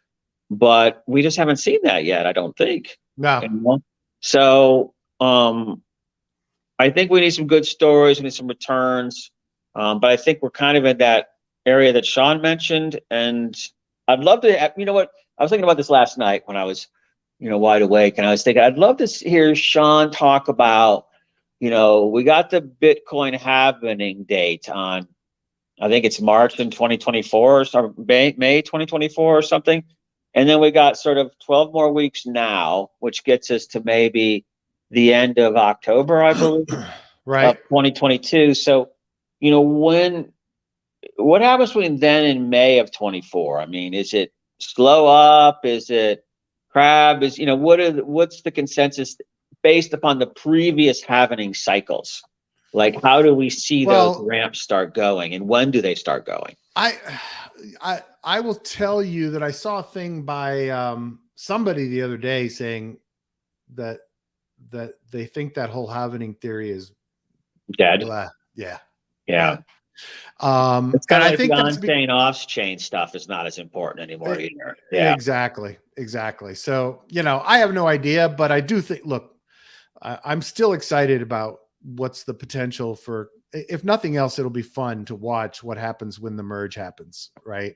Speaker 2: but we just haven't seen that yet, I don't think.
Speaker 1: No.
Speaker 2: So I think we need some good stories, we need some returns. But I think we're kind of in that area that Sean mentioned. And I'd love to, what, I was thinking about this last night when I was, wide awake, and I was thinking, I'd love to hear Sean talk about, we got the Bitcoin halving date on, I think it's March in 2024 or May 2024 or something. And then we got sort of 12 more weeks now, which gets us to maybe the end of October, I believe,
Speaker 1: right,
Speaker 2: of 2022. So, what happens between then and May of 24? I mean, is it slow up? Is it crab? What's the consensus based upon the previous halving cycles? Like, how do we see those ramps start going, and when do they start going?
Speaker 1: I will tell you that I saw a thing by somebody the other day saying that they think that whole halving theory is
Speaker 2: dead.
Speaker 1: Blah. Yeah.
Speaker 2: Yeah.
Speaker 1: It's
Speaker 2: kind of like the on-chain, off-chain stuff is not as important anymore either. Yeah.
Speaker 1: Exactly. So, I have no idea, but I do think, look, I'm still excited about what's the potential for, if nothing else, it'll be fun to watch what happens when the merge happens. Right.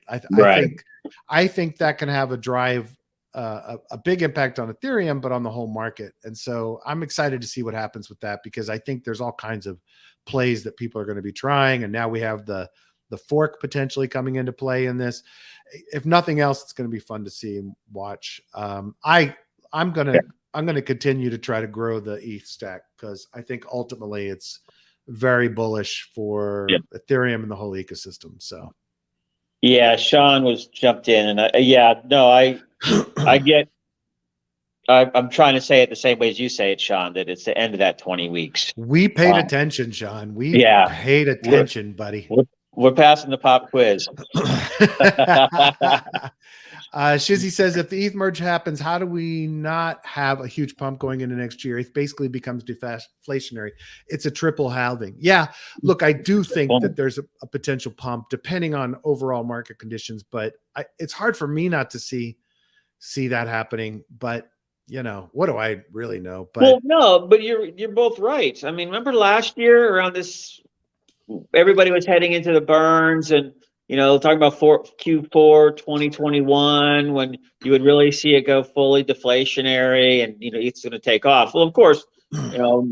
Speaker 1: I think that can have a drive, a big impact on Ethereum, but on the whole market. And so I'm excited to see what happens with that, because I think there's all kinds of plays that people are going to be trying. And now we have the fork potentially coming into play in this. If nothing else, it's going to be fun to see and watch. I'm going to continue to try to grow the ETH stack, because I think ultimately it's very bullish for Ethereum and the whole ecosystem. So,
Speaker 2: yeah, Sean was jumped in, and I'm trying to say it the same way as you say it, Sean, that it's the end of that 20 weeks.
Speaker 1: We paid attention, Sean. We paid attention, buddy.
Speaker 2: We're passing the pop quiz.
Speaker 1: Shizzy says, if the ETH merge happens, how do we not have a huge pump going into next year? It basically becomes deflationary. It's a triple halving. Yeah, look, I do think that there's a potential pump depending on overall market conditions, but it's hard for me not to see that happening. But you know, what do I really know?
Speaker 2: Well,
Speaker 1: But
Speaker 2: no, but you're both right. I mean, remember last year around this, everybody was heading into the burns, and talking about Q4 2021 when you would really see it go fully deflationary, and it's going to take off. Well, of course, you know,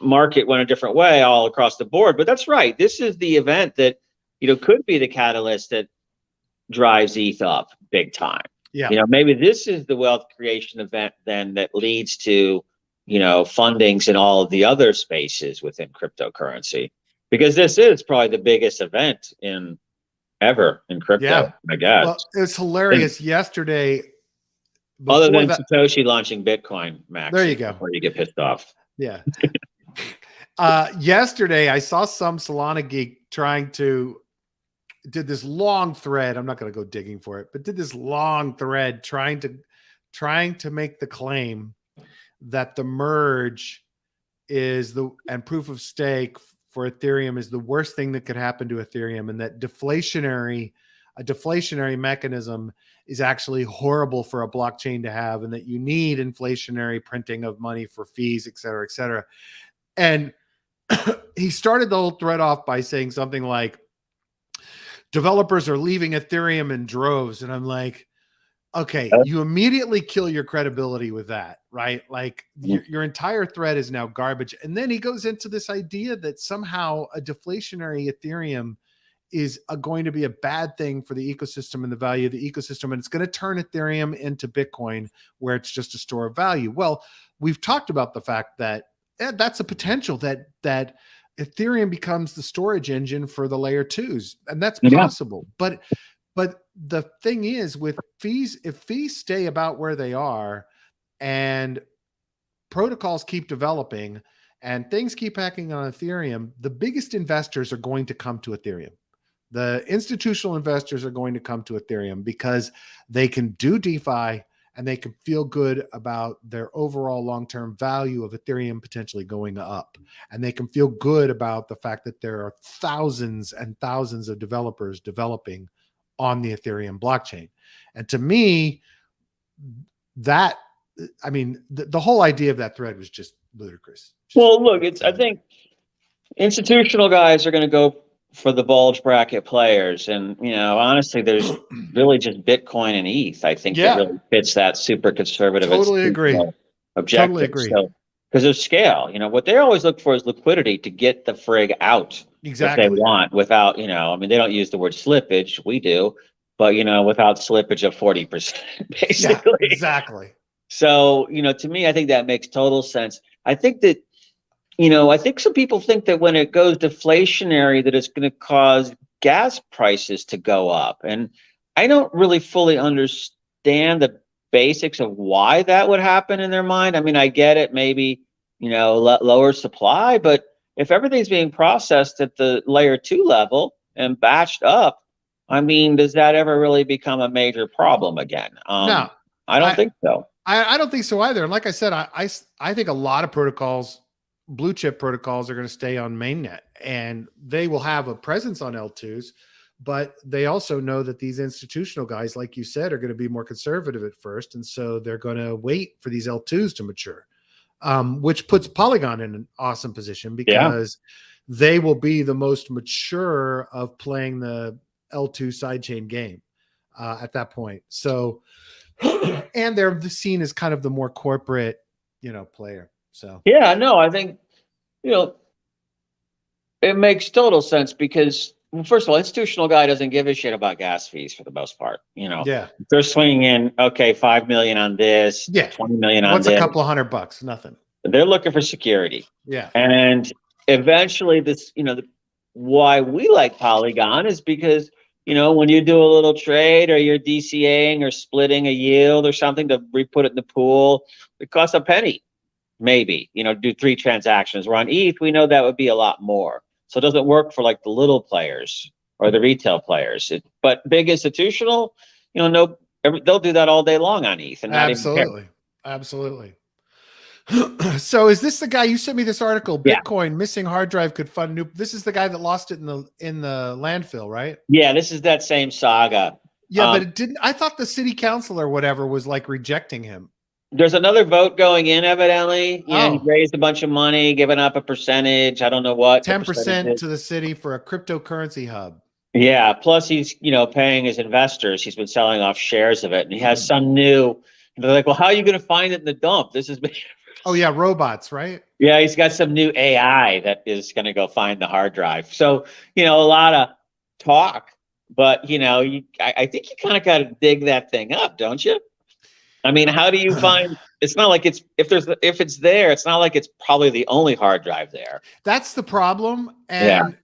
Speaker 2: market went a different way all across the board. But that's right. This is the event that could be the catalyst that drives ETH up big time.
Speaker 1: yeah,
Speaker 2: Maybe this is the wealth creation event then that leads to fundings in all of the other spaces within cryptocurrency, because this is probably the biggest event in ever in crypto,
Speaker 1: yeah.
Speaker 2: I guess.
Speaker 1: Well, it was hilarious yesterday.
Speaker 2: Other
Speaker 1: Before
Speaker 2: than
Speaker 1: that,
Speaker 2: Satoshi launching Bitcoin, Max.
Speaker 1: there you go.
Speaker 2: Before you get pissed off.
Speaker 1: Yeah. Yesterday, I saw some Solana geek did this long thread. I'm not going to go digging for it, but did this long thread trying to make the claim that the merge and proof of stake for Ethereum is the worst thing that could happen to Ethereum, and that a deflationary mechanism is actually horrible for a blockchain to have, and that you need inflationary printing of money for fees, et cetera, et cetera. And he started the whole thread off by saying something like, developers are leaving Ethereum in droves. And I'm like, okay, you immediately kill your credibility with that, right? Like your entire thread is now garbage. And then he goes into this idea that somehow a deflationary Ethereum is going to be a bad thing for the ecosystem and the value of the ecosystem. And it's going to turn Ethereum into Bitcoin, where it's just a store of value. Well, we've talked about the fact that that's a potential that Ethereum becomes the storage engine for the layer twos. And that's possible. But the thing is, with fees, if fees stay about where they are and protocols keep developing and things keep hacking on Ethereum, the biggest investors are going to come to Ethereum. The institutional investors are going to come to Ethereum because they can do DeFi and they can feel good about their overall long-term value of Ethereum potentially going up. And they can feel good about the fact that there are thousands and thousands of developers developing on the Ethereum blockchain. And to me, the whole idea of that thread was just ludicrous.
Speaker 2: Well, look, I think institutional guys are going to go for the bulge bracket players. And, honestly, there's really just Bitcoin and ETH, I think, that really fits that super conservative.
Speaker 1: Totally agree.
Speaker 2: Objective.
Speaker 1: Totally agree.
Speaker 2: So, because of scale, what they always look for is liquidity to get the frig out.
Speaker 1: Exactly.
Speaker 2: If they want, without, they don't use the word slippage. We do, but, without slippage of 40%, basically.
Speaker 1: Yeah, exactly.
Speaker 2: So, to me, I think that makes total sense. I think that, I think some people think that when it goes deflationary, that it's going to cause gas prices to go up. And I don't really fully understand the basics of why that would happen in their mind. I mean, I get it, maybe, lower supply, but if everything's being processed at the layer 2 level and batched up, I mean, does that ever really become a major problem again?
Speaker 1: No,
Speaker 2: I don't think so.
Speaker 1: I don't think so either. And like I said, I think a lot of protocols, blue chip protocols, are going to stay on mainnet, and they will have a presence on L2s, but they also know that these institutional guys, like you said, are going to be more conservative at first. And so they're going to wait for these L2s to mature, which puts Polygon in an awesome position because they will be the most mature of playing the L2 sidechain game at that point. So, and they're seen as kind of the more corporate, player. So
Speaker 2: yeah, no, I think, it makes total sense because, well, first of all, institutional guy doesn't give a shit about gas fees for the most part. They're swinging in, okay, 5 million on this, 20 million on
Speaker 1: what's
Speaker 2: this.
Speaker 1: A couple of $100, nothing.
Speaker 2: They're looking for security.
Speaker 1: Yeah.
Speaker 2: And eventually this, why we like Polygon is because, when you do a little trade or you're DCAing or splitting a yield or something to re-put it in the pool, it costs a penny, maybe, do 3 transactions. Where on ETH, we know that would be a lot more. So it doesn't work for like the little players or the retail players. But big institutional, they'll do that all day long on ETH. And
Speaker 1: Absolutely. So is this the guy you sent me this article? Bitcoin missing hard drive could fund new. This is the guy that lost it in the landfill, right?
Speaker 2: Yeah, this is that same saga.
Speaker 1: Yeah, but it didn't. I thought the city council or whatever was like rejecting him.
Speaker 2: There's another vote going in, evidently. You know, he
Speaker 1: Oh.
Speaker 2: raised a bunch of money, giving up a percentage. I don't know what the
Speaker 1: 10%
Speaker 2: percentage is.
Speaker 1: to the city for a cryptocurrency hub.
Speaker 2: Yeah. Plus, he's paying his investors. He's been selling off shares of it, and he has some new. They're like, well, how are you going to find it in the dump? This has been.
Speaker 1: Oh yeah, robots, right?
Speaker 2: Yeah, he's got some new AI that is going to go find the hard drive. So a lot of talk, but I think you kind of got to dig that thing up, don't you? I mean, how do you find? It's not like if it's there, it's not like it's probably the only hard drive there.
Speaker 1: That's the problem, and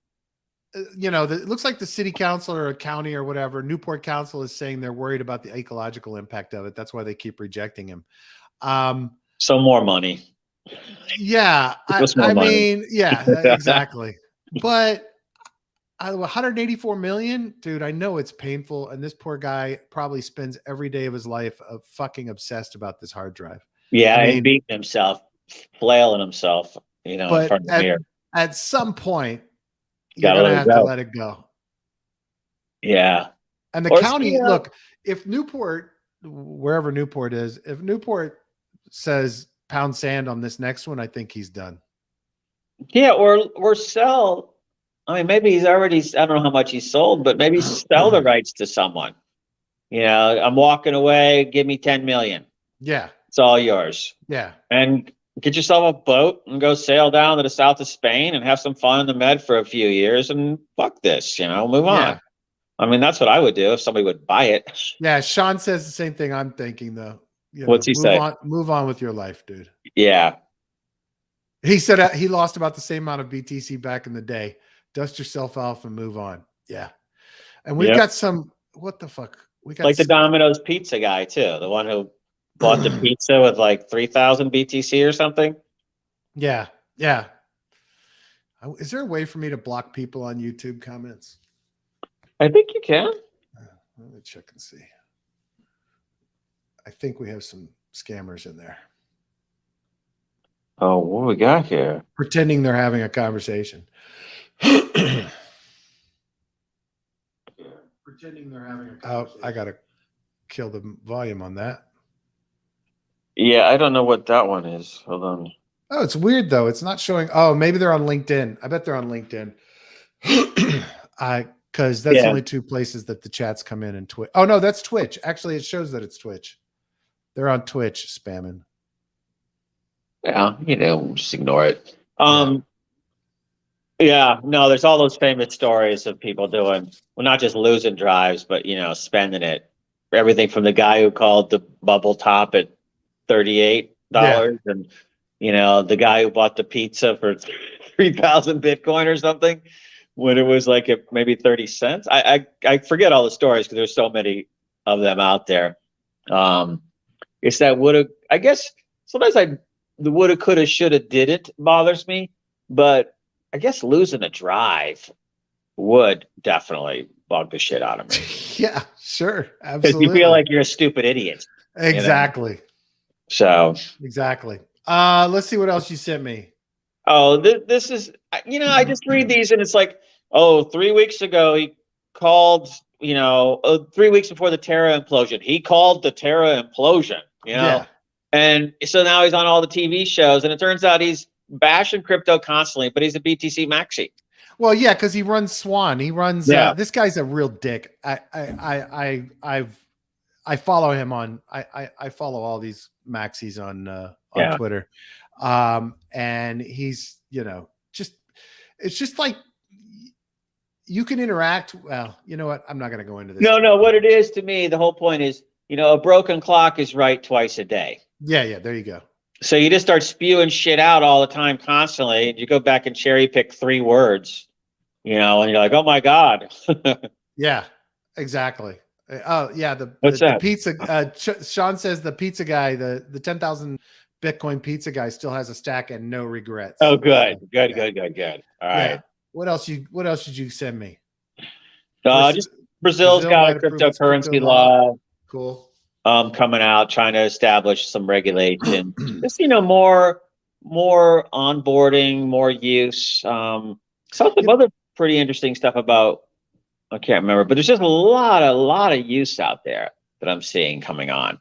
Speaker 1: it looks like the city council or a county or whatever, Newport Council is saying they're worried about the ecological impact of it. That's why they keep rejecting him.
Speaker 2: So more money.
Speaker 1: Yeah, I mean, yeah, exactly. But 184 million, dude. I know it's painful, and this poor guy probably spends every day of his life fucking obsessed about this hard drive.
Speaker 2: Yeah, and beating himself, flailing himself, in front of the mirror.
Speaker 1: At some point, you're gonna have to let it go.
Speaker 2: Yeah,
Speaker 1: and the county, look, if Newport, wherever Newport is, if Newport says pound sand on this next one, I think he's done.
Speaker 2: Yeah, or sell. I mean, maybe he's already. I don't know how much he's sold, but maybe sell the rights to someone. I'm walking away. Give me 10 million.
Speaker 1: Yeah,
Speaker 2: it's all yours.
Speaker 1: Yeah,
Speaker 2: and get yourself a boat and go sail down to the south of Spain and have some fun in the Med for a few years and fuck this. Move on. I mean, that's what I would do if somebody would buy it.
Speaker 1: Yeah, Sean says the same thing I'm thinking, though.
Speaker 2: What's he say?
Speaker 1: Move on with your life, dude.
Speaker 2: Yeah.
Speaker 1: He said he lost about the same amount of BTC back in the day. Dust yourself off and move on. Yeah. And we've got some, what the fuck? We got
Speaker 2: the Domino's pizza guy, too. The one who bought the pizza with like 3,000 BTC or something.
Speaker 1: Yeah. Yeah. Is there a way for me to block people on YouTube comments?
Speaker 2: I think you can.
Speaker 1: Let me check and see. I think we have some scammers in there.
Speaker 2: Oh, what do we got here?
Speaker 1: Pretending they're having a conversation. Pretending they're having a conversation. Oh, I got to kill the volume on that.
Speaker 2: Yeah, I don't know what that one is. Hold on.
Speaker 1: Oh, it's weird, though. It's not showing. Oh, maybe they're on LinkedIn. I bet they're on LinkedIn. Because that's the only two places that the chats come in and Twitch. Oh, no, that's Twitch. Actually, it shows that it's Twitch. They're on Twitch spamming.
Speaker 2: Yeah, just ignore it. Yeah, no, there's all those famous stories of people doing, well, not just losing drives, but, spending it. Everything from the guy who called the bubble top at $38 and, the guy who bought the pizza for 3,000 Bitcoin or something when it was like at maybe 30 cents. I forget all the stories because there's so many of them out there. It's that woulda, I guess sometimes the woulda, coulda, shoulda, didn't bothers me, but I guess losing a drive would definitely bug the shit out of me.
Speaker 1: Yeah, sure. Absolutely.
Speaker 2: Because you feel like you're a stupid idiot.
Speaker 1: Exactly.
Speaker 2: So.
Speaker 1: Exactly. Let's see what else you sent me.
Speaker 2: Oh, this is, I just read these and it's like, 3 weeks ago he called, 3 weeks before the Terra implosion, he called the Terra implosion,
Speaker 1: Yeah.
Speaker 2: And so now he's on all the TV shows and it turns out he's bashing crypto constantly, but he's a BTC maxi.
Speaker 1: Well, yeah, because he runs Swan. He runs. This guy's a real dick. I follow him on. I follow all these maxis on Twitter, and he's it's just like you can interact. Well, you know what? I'm not going to go into this.
Speaker 2: No. What it is to me, the whole point is, a broken clock is right twice a day.
Speaker 1: Yeah. There you go.
Speaker 2: So you just start spewing shit out all the time, constantly. And you go back and cherry pick 3 words, and you're like, oh my God.
Speaker 1: Yeah, exactly. Oh yeah. The pizza, Sean says the pizza guy, the 10,000 Bitcoin pizza guy still has a stack and no regrets.
Speaker 2: Oh, good. Good. All right.
Speaker 1: Yeah. What else did you send me?
Speaker 2: Just Brazil's got a cryptocurrency law.
Speaker 1: Cool.
Speaker 2: Coming out, trying to establish some regulation. Just more onboarding, more use. Some other pretty interesting stuff about, I can't remember, but there's just a lot of use out there that I'm seeing coming on.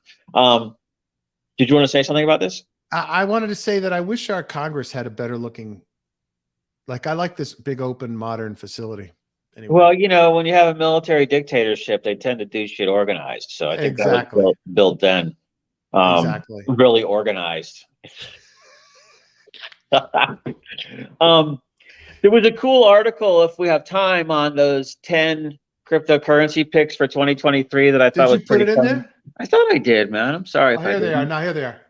Speaker 2: Did you want to say something about this?
Speaker 1: I wanted to say that I wish our Congress had a better looking, like I like this big open modern facility. Anyway.
Speaker 2: Well, you know, when you have a military dictatorship, they tend to do shit organized. So I think that was built then.
Speaker 1: Exactly.
Speaker 2: Really organized. There was a cool article, if we have time, on those 10 cryptocurrency picks for 2023 that I thought was pretty fun. Did you put it in there? I thought I did, man. I'm sorry if I didn't.
Speaker 1: Here they are. Now here they are.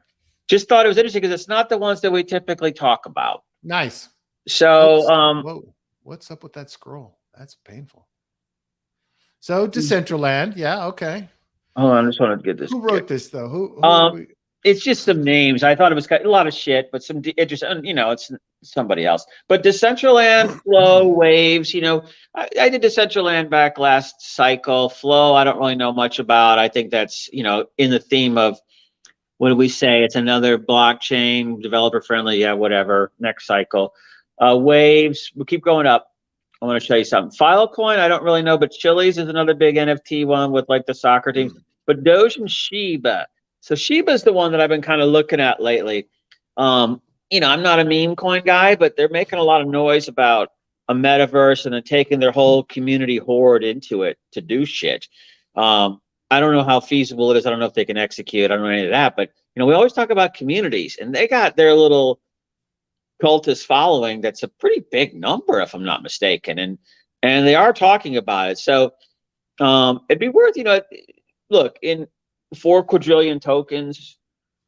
Speaker 2: Just thought it was interesting because it's not the ones that we typically talk about.
Speaker 1: Nice.
Speaker 2: So,
Speaker 1: whoa, what's up with that scroll? That's painful. So Decentraland, yeah, okay.
Speaker 2: Hold on, I just wanted to get this.
Speaker 1: Who wrote this though? Who
Speaker 2: it's just some names. I thought it was a lot of shit, but some interesting, you know, it's somebody else. But Decentraland, Flow, Waves, you know, I did Decentraland back last cycle. Flow, I don't really know much about. I think that's, you know, in the theme of, what do we say? It's another blockchain, developer friendly, yeah, whatever. Next cycle. Waves, we'll keep going up. I want to show you something. Filecoin, I don't really know, but Chili's is another big NFT one with like the soccer teams. But Doge and Shiba. So Shiba is the one that I've been kind of looking at lately. You know, I'm not a meme coin guy, but they're making a lot of noise about a metaverse and then taking their whole community horde into it to do shit. I don't know how feasible it is. I don't know if they can execute. I don't know any of that. But, you know, we always talk about communities, and they got their little cultist following that's a pretty big number, if I'm not mistaken. And they are talking about it. So it'd be worth, you know, look, in 4 quadrillion tokens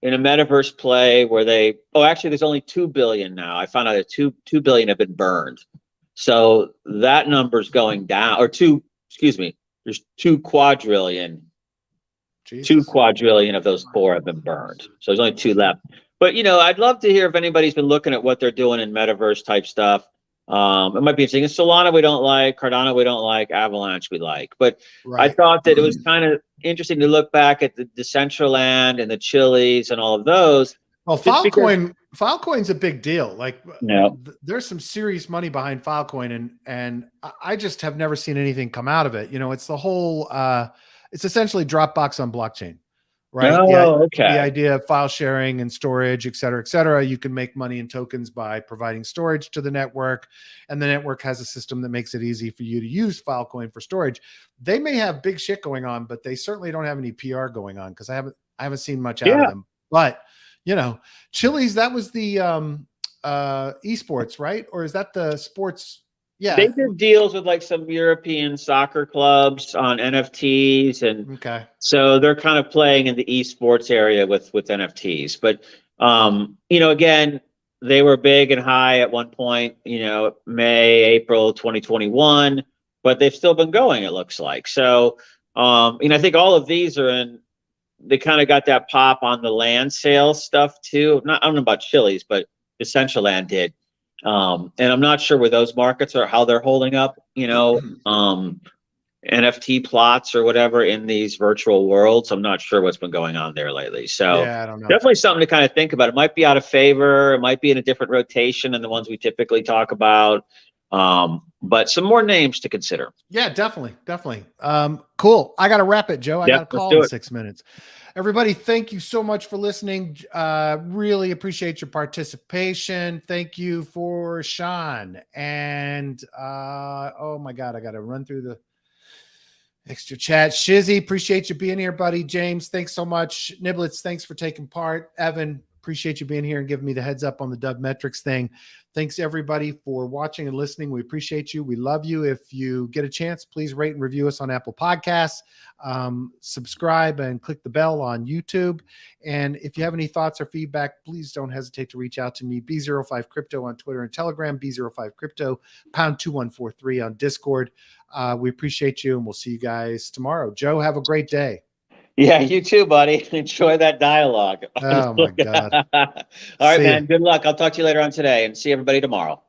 Speaker 2: in a metaverse play where actually there's only 2 billion now. I found out that 2 billion have been burned. So that number's going down, or there's 2 quadrillion. Jesus. 2 quadrillion of those 4 have been burned. So there's only 2 left. But, you know, I'd love to hear if anybody's been looking at what they're doing in metaverse type stuff. It might be interesting. Solana we don't like, Cardano we don't like, Avalanche we like. But I thought that it was kind of interesting to look back at the Decentraland and the Chili's and all of those.
Speaker 1: Well, Filecoin's a big deal. Like, there's some serious money behind Filecoin, and I just have never seen anything come out of it. You know, it's the whole, it's essentially Dropbox on blockchain. Right.
Speaker 2: Oh, okay.
Speaker 1: The idea of file sharing and storage, et cetera, et cetera. You can make money in tokens by providing storage to the network, and the network has a system that makes it easy for you to use Filecoin for storage. They may have big shit going on, but they certainly don't have any PR going on, because I haven't seen much out of them. But, you know, Chili's, that was the esports, right? Or is that the sports? Yeah,
Speaker 2: they did deals with like some European soccer clubs on NFTs, and so they're kind of playing in the esports area with NFTs. But you know, again, they were big and high at one point, you know, April 2021, but they've still been going, it looks like. So you know, I think all of these are in. They kind of got that pop on the land sale stuff too. I don't know about Chili's, but Decentraland did. And I'm not sure where those markets are, how they're holding up, you know, NFT plots or whatever in these virtual worlds. I'm not sure what's been going on there lately. So
Speaker 1: I don't know.
Speaker 2: Definitely something to kind of think about. It might be out of favor. It might be in a different rotation than the ones we typically talk about. But some more names to consider.
Speaker 1: Yeah, definitely. Cool. I got to wrap it, Joe. I got a call in 6 minutes. Everybody, thank you so much for listening. Really appreciate your participation. Thank you for Sean. And oh my God, I got to run through the extra chat. Shizzy, appreciate you being here, buddy. James, thanks so much. Niblets, thanks for taking part. Evan, appreciate you being here and giving me the heads up on the Dove Metrics thing. Thanks everybody for watching and listening. We appreciate you. We love you. If you get a chance, please rate and review us on Apple Podcasts. Subscribe and click the bell on YouTube. And if you have any thoughts or feedback, please don't hesitate to reach out to me. B05 Crypto on Twitter and Telegram, B05 Crypto, #2143 on Discord. We appreciate you, and we'll see you guys tomorrow. Joe, have a great day.
Speaker 2: Yeah, you too, buddy. Enjoy that dialogue.
Speaker 1: Oh, my God.
Speaker 2: All right, man. Good luck. I'll talk to you later on today, and see everybody tomorrow.